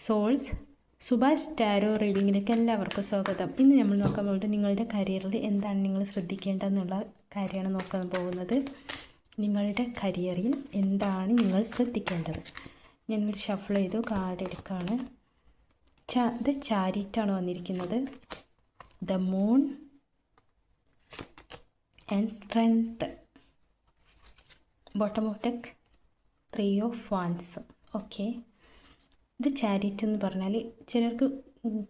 Souls Subhash tarot റീഡിങ്ങിലേക്ക് എല്ലാവർക്കും സ്വാഗതം. ഇന്ന് നമ്മൾ നോക്കാൻ പോകുന്നത് നിങ്ങളുടെ കരിയറിൽ എന്താണ് നിങ്ങൾ ശ്രദ്ധിക്കേണ്ടതെന്നുള്ള കാര്യമാണ് നോക്കാൻ പോകുന്നത്. നിങ്ങളുടെ കരിയറിൽ എന്താണ് നിങ്ങൾ ശ്രദ്ധിക്കേണ്ടത്? ഞാനൊരു ഷഫിൾ ചെയ്തു കാർഡ് എടുക്കുകയാണ്. ഇത് ചാരിറ്റാണ് വന്നിരിക്കുന്നത്. The moon and strength. Bottom of deck 3 of wands. Okay, ഇത് ചാരിറ്റി എന്ന് പറഞ്ഞാൽ ചിലർക്ക്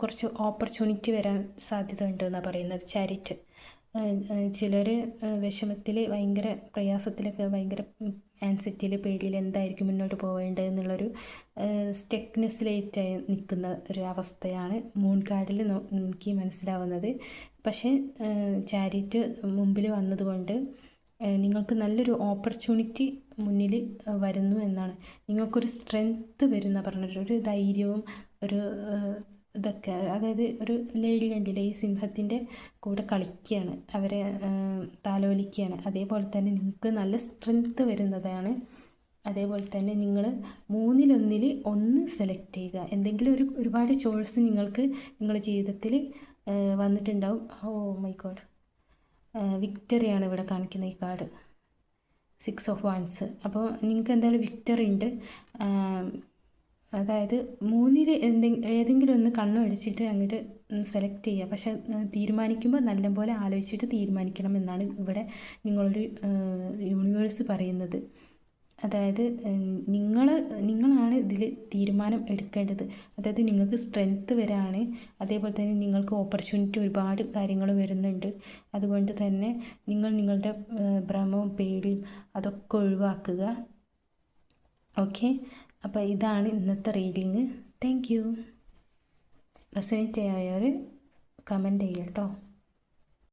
കുറച്ച് ഓപ്പർച്യൂണിറ്റി വരാൻ സാധ്യത ഉണ്ട് എന്നാണ് പറയുന്നത്. ചാരിറ്റ് ചിലർ വിഷമത്തിൽ ഭയങ്കര പ്രയാസത്തിലൊക്കെ ഭയങ്കര ആൻസൈറ്റിയിൽ പേടിയിൽ എന്തായിരിക്കും മുന്നോട്ട് പോവേണ്ടത് എന്നുള്ളൊരു സ്റ്റെക്നെസ്സിലേറ്റായി നിൽക്കുന്ന ഒരു അവസ്ഥയാണ് മൂൺ കാർഡിൽ എനിക്ക് മനസ്സിലാവുന്നത്. പക്ഷേ ചാരിറ്റ് മുമ്പിൽ വന്നതുകൊണ്ട് നിങ്ങൾക്ക് നല്ലൊരു ഓപ്പർച്യൂണിറ്റി മുന്നിൽ വരുന്നു എന്നാണ്. നിങ്ങൾക്കൊരു സ്ട്രെങ്ത്ത് വരുന്ന പറഞ്ഞൊരു ധൈര്യവും ഒരു ഇതൊക്കെ, അതായത് ഒരു ലേഡി കണ്ടില്ലേ, ഈ സിംഹത്തിൻ്റെ കൂടെ കളിക്കുകയാണ്, അവരെ താലോലിക്കുകയാണ്. അതേപോലെ തന്നെ നിങ്ങൾക്ക് നല്ല സ്ട്രെങ്ത്ത് വരുന്നതാണ്. അതേപോലെ തന്നെ നിങ്ങൾ 3-1 ഒന്ന് സെലക്ട് ചെയ്യുക. എന്തെങ്കിലും ഒരുപാട് ചോയ്സ് നിങ്ങൾക്ക് നിങ്ങളുടെ ജീവിതത്തിൽ വന്നിട്ടുണ്ടാവും. ഓ മൈ ഗോഡ്, വിക്ടറിയാണ് ഇവിടെ കാണിക്കുന്ന ഈ കാർഡ്, 6 ഓഫ് വാൻസ്. അപ്പോൾ നിങ്ങൾക്ക് എന്തായാലും വിക്ടറി ഉണ്ട്. അതായത് 3 ഏതെങ്കിലും ഒന്ന് കണ്ണുമടിച്ചിട്ട് അങ്ങോട്ട് സെലക്ട് ചെയ്യുക. പക്ഷെ തീരുമാനിക്കുമ്പോൾ നല്ലപോലെ ആലോചിച്ചിട്ട് തീരുമാനിക്കണം എന്നാണ് ഇവിടെ നിങ്ങളൊരു യൂണിവേഴ്സ് പറയുന്നത്. അതായത് നിങ്ങളാണ് ഇതിൽ തീരുമാനം എടുക്കേണ്ടത്. അതായത് നിങ്ങൾക്ക് സ്ട്രെങ്ത്ത് വരാണ്. അതേപോലെ തന്നെ നിങ്ങൾക്ക് ഓപ്പർച്യൂണിറ്റി ഒരുപാട് കാര്യങ്ങൾ വരുന്നുണ്ട്. അതുകൊണ്ട് തന്നെ നിങ്ങളുടെ ഭ്രമവും പേടിയും അതൊക്കെ ഒഴിവാക്കുക. ഓക്കെ, അപ്പോൾ ഇതാണ് ഇന്നത്തെ റീഡിങ്. Thank you. റെസനേറ്റ് ആയവർ കമൻറ്റ് ചെയ്യുക കേട്ടോ.